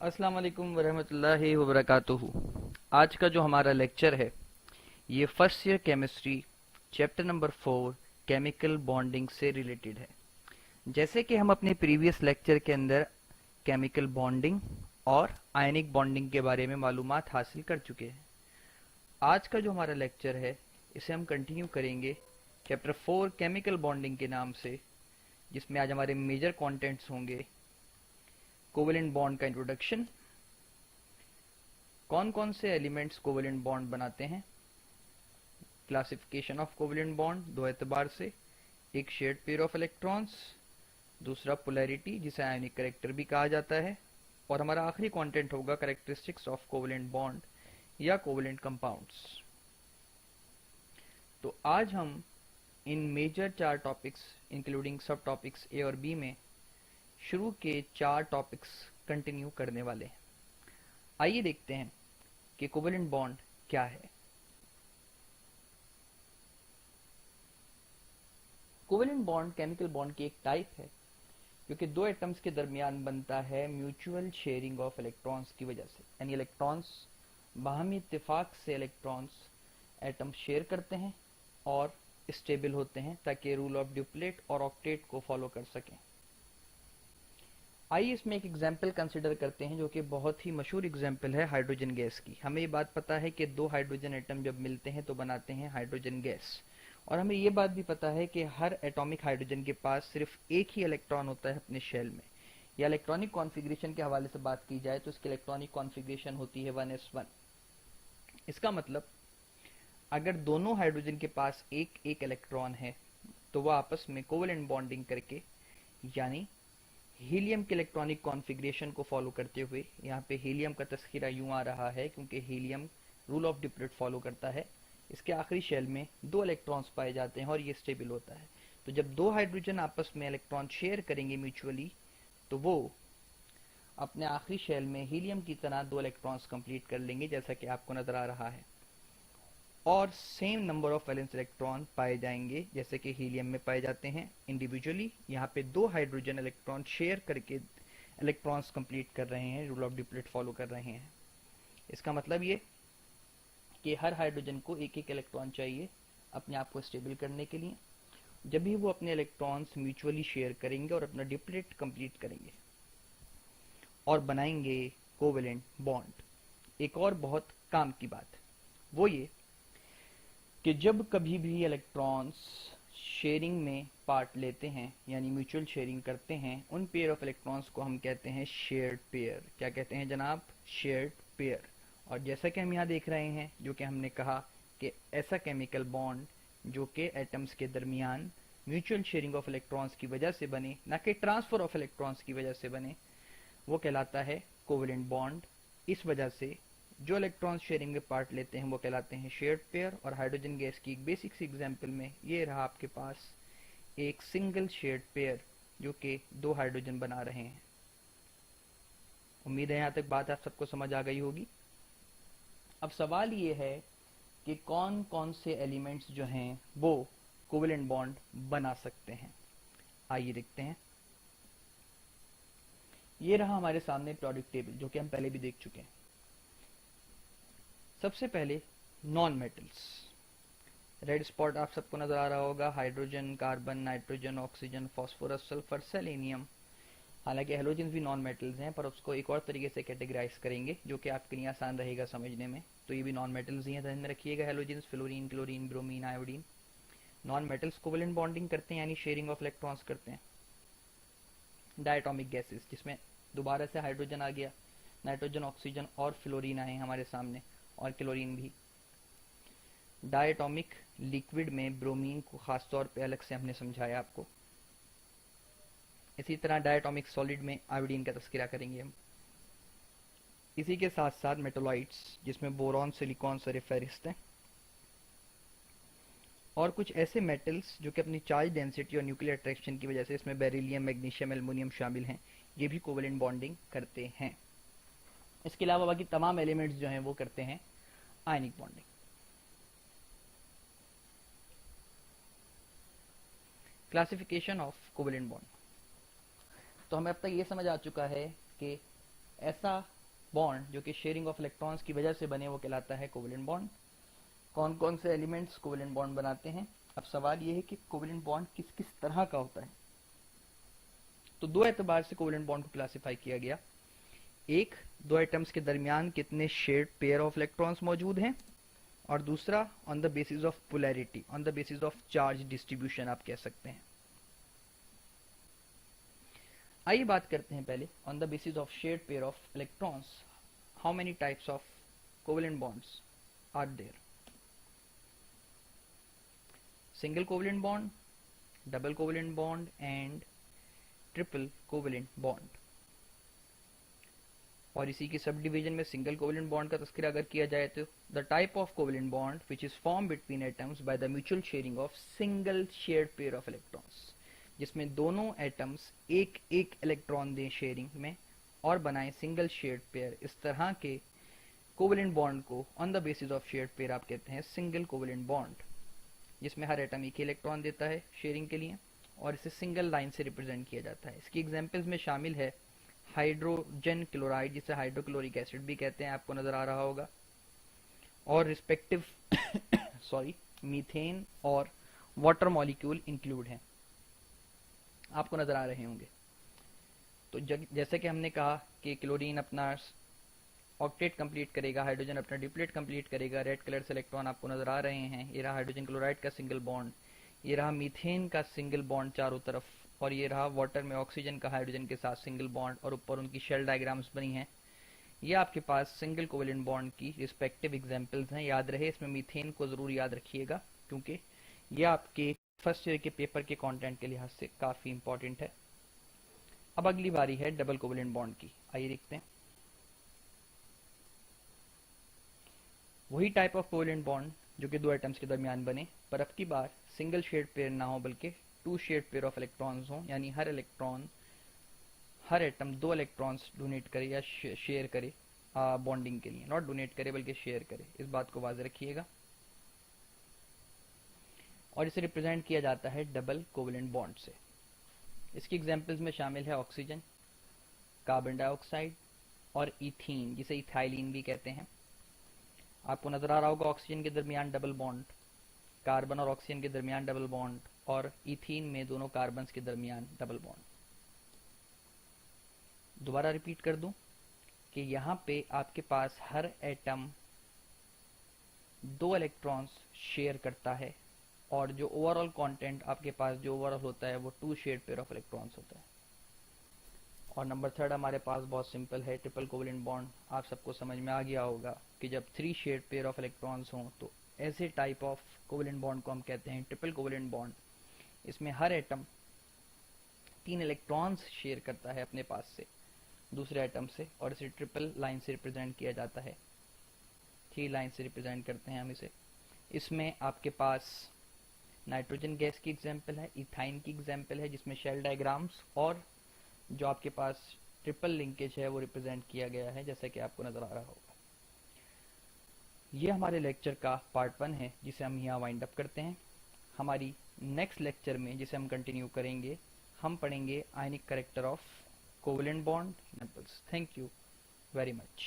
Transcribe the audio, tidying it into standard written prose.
अस्सलाम वालेकुम वरहमतुल्लाहि वबरकातुहू। आज का जो हमारा लेक्चर है ये first year chemistry chapter number 4 chemical bonding से रिलेटेड है। जैसे कि हम अपने प्रीवियस लेक्चर के अंदर केमिकल बॉन्डिंग और आयनिक बॉन्डिंग के बारे में मालूमात हासिल कर चुके हैं। आज का जो हमारा लेक्चर है इसे हम कंटिन्यू करेंगे चैप्टर 4 केमिकल बॉन्डिंग के नाम से, जिसमें आज हमारे मेजर कंटेंट्स होंगे कोवेलेंट बॉन्ड का इंट्रोडक्शन, कौन कौन से एलिमेंट्स कोवेलेंट बॉन्ड बनाते हैं, क्लासिफिकेशन ऑफ कोवेलेंट बॉन्ड दो एतबार से, एक शेयर्ड पेयर ऑफ इलेक्ट्रॉन्स, दूसरा पोलैरिटी जिसे आयनिक करेक्टर भी कहा जाता है, और हमारा आखिरी कंटेंट होगा कैरेक्टरिस्टिक्स ऑफ कोवेलेंट बॉन्ड या कोवेलेंट कंपाउंड्स। तो आज हम इन मेजर 4 टॉपिक्स इंक्लूडिंग सब टॉपिक्स ए और बी में शुरू के 4 टॉपिक्स कंटिन्यू करने वाले हैं। आइए देखते हैं कि कोवेलेंट बॉन्ड क्या है। कोवेलेंट बॉन्ड केमिकल बॉन्ड की एक टाइप है क्योंकि दो एटम्स के दरमियान बनता है म्यूचुअल शेयरिंग ऑफ इलेक्ट्रॉन्स की वजह से, यानी इलेक्ट्रॉन्स बाहमी इत्तेफाक से इलेक्ट्रॉन्स एटम शेयर करते हैं और स्टेबल होते हैं ताकि रूल ऑफ ड्यूप्लेट और ऑक्टेट को फॉलो कर सकें। आइए इसमें एक एग्जाम्पल कंसिडर करते हैं जो कि बहुत ही मशहूर एग्जाम्पल है हाइड्रोजन गैस की। हमें ये बात पता है कि दो हाइड्रोजन एटम जब मिलते हैं तो बनाते हैं हाइड्रोजन गैस, और हमें ये बात भी पता है कि हर एटॉमिक हाइड्रोजन के पास सिर्फ एक ही इलेक्ट्रॉन होता है अपने शेल में। या इलेक्ट्रॉनिक कॉन्फ़िगरेशन के हवाले से बात की जाए तो इसकी इलेक्ट्रॉनिक कॉन्फ़िगरेशन होती है 1s1। इसका मतलब अगर दोनों हाइड्रोजन के पास एक एक इलेक्ट्रॉन है तो वह आपस में कोवेलेंट बॉन्डिंग करके, यानी हीलियम के इलेक्ट्रॉनिक कॉन्फ़िगरेशन को फॉलो करते हुए, यहाँ पे हीलियम का तस्करा यूं आ रहा है क्योंकि helium rule of deplete follow करता है, इसके आखिरी शेल में दो इलेक्ट्रॉन्स पाए जाते हैं और ये स्टेबल होता है। तो जब दो हाइड्रोजन आपस में इलेक्ट्रॉन शेयर करेंगे म्यूचुअली तो वो अपने आखिरी शेल में हीलियम की तरह दो इलेक्ट्रॉन्स कंप्लीट कर लेंगे, जैसा कि आपको नजर आ रहा है, और same number of valence electron पाए जाएंगे जैसे कि हीलियम में पाए जाते हैं इंडिविजुअली। यहाँ पे दो हाइड्रोजन इलेक्ट्रॉन शेयर करके इलेक्ट्रॉन्स कंप्लीट कर रहे हैं, रूल ऑफ डिप्लेट फॉलो कर रहे हैं। इसका मतलब ये कि हर हाइड्रोजन को एक एक इलेक्ट्रॉन चाहिए अपने आप को स्टेबल करने के लिए। जब भी वो अपने इलेक्ट्रॉन्स म्यूचुअली शेयर करेंगे और अपना डिप्लेट कंप्लीट करेंगे और बनाएंगे कोवेलेंट बॉन्ड। एक और बहुत काम की बात वो ये कि जब कभी भी इलेक्ट्रॉन्स शेयरिंग में पार्ट लेते हैं यानी म्यूचुअल शेयरिंग करते हैं, उन पेयर ऑफ इलेक्ट्रॉन्स को हम कहते हैं शेयर्ड पेयर। क्या कहते हैं जनाब? Shared pair. और जैसा कि हम यहाँ देख रहे हैं, जो कि हमने कहा कि ऐसा केमिकल बॉन्ड जो कि एटम्स के दरमियान म्यूचुअल शेयरिंग ऑफ इलेक्ट्रॉन्स की वजह से बने, ना कि ट्रांसफर ऑफ इलेक्ट्रॉन्स की वजह से बने, वो कहलाता है कोवेलेंट बॉन्ड। इस वजह से जो इलेक्ट्रॉन शेयरिंग में पार्ट लेते हैं वो कहलाते हैं शेयर्ड पेयर। और हाइड्रोजन गैस की एक बेसिक सी एग्जांपल में ये रहा आपके पास एक सिंगल शेयर्ड पेयर जो कि दो हाइड्रोजन बना रहे हैं। उम्मीद है यहाँ तक बात आप सबको समझ आ गई होगी। अब सवाल ये है कि कौन कौन से एलिमेंट्स जो हैं वो कोवेलेंट बॉन्ड बना सकते हैं। आइए देखते हैं। ये रहा हमारे सामने प्रोडक्ट टेबल जो कि हम पहले भी देख चुके हैं। सबसे पहले नॉन मेटल्स। रेड स्पॉट आप सबको नजर आ रहा होगा, hydrogen, carbon, nitrogen, oxygen, phosphorus, sulphur, selenium. हालांकि हेलोजन भी नॉन मेटल्स हैं पर उसको एक और तरीके से कैटेगराइज करेंगे जो कि आपके लिए आसान रहेगा समझने में। तो ये भी नॉन मेटल्स ही हैं, ध्यान में रखिएगा। Halogen, fluorine, chlorine, bromine, iodine non metals covalent bonding करते हैं यानी शेयरिंग ऑफ इलेक्ट्रॉन्स करते हैं। डायटोमिक गैसेस, जिसमें दोबारा से हाइड्रोजन आ गया, नाइट्रोजन, ऑक्सीजन और फ्लोरीन आए हमारे सामने, और क्लोरीन भी। डायटोमिक लिक्विड में ब्रोमीन को खास तौर पे अलग से हमने समझाया आपको। इसी तरह डायटोमिक सॉलिड में आयोडीन का तस्करा करेंगे हम। इसी के साथ साथ मेटोलाइट्स, जिसमें बोरॉन, सिलिकॉन, सारे फेरिस्ट हैं, और कुछ ऐसे मेटल्स जो कि अपनी चार्ज डेंसिटी और न्यूक्लियर अट्रैक्शन की वजह से, इसमें बेरिलियम, मैग्नीशियम, एल्युमिनियम शामिल हैं, ये भी कोवेलेंट बॉन्डिंग करते हैं। इसके अलावा बाकी तमाम एलिमेंट्स जो हैं वो करते हैं ionic bonding. Classification of covalent bond. तो हमें अब तक ये समझ आ चुका है कि ऐसा बॉन्ड जो कि शेयरिंग ऑफ इलेक्ट्रॉन्स की वजह से बने वो कहलाता है कोवेलेंट बॉन्ड। कौन कौन से एलिमेंट्स कोवेलेंट बॉन्ड बनाते हैं? अब सवाल ये है कि कोवेलेंट बॉन्ड किस किस तरह का होता है। तो दो एतबार से कोवेलेंट बॉन्ड को क्लासिफाई किया गया। एक, दो एटम्स के दरमियान कितने शेयर्ड पेयर ऑफ इलेक्ट्रॉन्स मौजूद हैं, और दूसरा on the basis of polarity, on the basis of charge distribution आप कह सकते हैं। आइए बात करते हैं पहले on the basis of shared pair of electrons, how many types of covalent bonds are there? Single covalent bond, double covalent bond and triple covalent bond. और इसी की सब डिवीजन में सिंगल कोवेलेंट बॉन्ड का तस्करा अगर किया जाए तो the type of covalent bond which is form between atoms by the mutual sharing of single shared pair of electrons, जिसमें दोनों एटम्स एक एक इलेक्ट्रॉन दें शेयरिंग में और बनाएं सिंगल शेयर्ड पेयर। इस तरह के कोवेलेंट बॉन्ड को on the basis of shared pair आप कहते हैं सिंगल कोवेलेंट बॉन्ड, जिसमें हर एटम एक ही इलेक्ट्रॉन देता है शेयरिंग के लिए और इसे सिंगल लाइन से रिप्रेजेंट किया जाता है। इसकी एग्जांपल्स में शामिल है हाइड्रोजन क्लोराइड, जिसे हाइड्रोक्लोरिक एसिड भी कहते हैं, आपको नजर आ रहा होगा, और रिस्पेक्टिव सॉरी मीथेन और वाटर मॉलिक्यूल इंक्लूड हैं, आपको नजर आ रहे होंगे। तो जैसे कि हमने कहा कि क्लोरीन अपना ऑक्टेट कंप्लीट करेगा, हाइड्रोजन अपना डिप्लेट कंप्लीट करेगा, रेड कलर से इलेक्ट्रॉन आपको नजर आ रहे हैं। ये रहा हाइड्रोजन क्लोराइड का सिंगल बॉन्ड, ये रहा मीथेन का सिंगल बॉन्ड चारों तरफ, और ये रहा वाटर में ऑक्सीजन का हाइड्रोजन के साथ सिंगल बॉन्ड, और ऊपर उनकी शेल डायग्राम्स बनी हैं। ये आपके पास सिंगल कोवेलेंट बॉन्ड की रिस्पेक्टिव एग्जांपल्स हैं। याद रहे, इसमें मीथेन को जरूर याद रखिएगा क्योंकि ये आपके फर्स्ट ईयर के पेपर के कंटेंट के लिहाज से काफी इंपॉर्टेंट है। अब अगली बारी है डबल कोवेलेंट बॉन्ड की। आइए देखते हैं। वही टाइप ऑफ कोवेलेंट बॉन्ड जो कि दो एटम्स के दरमियान बने, पर अब की बार सिंगल शेयर्ड पेयर ना हो बल्कि two shared pair of electrons हो, यानी हर एटम दो इलेक्ट्रॉन्स डोनेट करे या शेयर करे बॉन्डिंग के लिए, नॉट डोनेट करे बल्कि शेयर करे, इस बात को वाज़ेह रखिएगा। और इसे रिप्रेजेंट किया जाता है डबल कोवेलेंट बॉन्ड से। इसकी एग्जांपल्स में शामिल है ऑक्सीजन, कार्बन डाइऑक्साइड और इथीन, जिसे इथाइलिन भी कहते हैं। आपको नजर आ रहा होगा ऑक्सीजन के दरमियान डबल बॉन्ड, कार्बन और ऑक्सीजन के दरमियान डबल बॉन्ड, और इथीन में दोनों कार्बन के दरमियान डबल बॉन्ड। दोबारा रिपीट कर दूं कि यहाँ पे आपके पास हर एटम दो इलेक्ट्रॉन्स शेयर करता है, और जो ओवरऑल कंटेंट आपके पास जो ओवरऑल होता है वो two shared pair of electrons होता है। और नंबर थर्ड हमारे पास बहुत सिंपल है, ट्रिपल कोवेलेंट बॉन्ड। आप सबको समझ में आ गया होगा कि जब three shared pair of electrons हों तो ऐसे टाइप ऑफ कोवेलेंट बॉन्ड को हम कहते हैं ट्रिपल कोवेलेंट बॉन्ड। इसमें हर एटम तीन इलेक्ट्रॉन्स शेयर करता है अपने पास से दूसरे एटम से, और इसे ट्रिपल लाइन से रिप्रेजेंट किया जाता है, थ्री लाइन से रिप्रेजेंट करते हैं हम इसे। इसमें आपके पास नाइट्रोजन गैस की एग्जाम्पल है, इथाइन की एग्जाम्पल है, जिसमें शेल डायग्राम्स और जो आपके पास ट्रिपल लिंकेज है वो रिप्रेजेंट किया गया है, जैसा कि आपको नजर आ रहा होगा। ये हमारे लेक्चर का पार्ट 1 है, जिसे हम यहाँ वाइंड अप करते हैं। हमारी नेक्स्ट लेक्चर में, जिसे हम कंटिन्यू करेंगे, हम पढ़ेंगे आयनिक character of covalent bond examples. Thank you very much.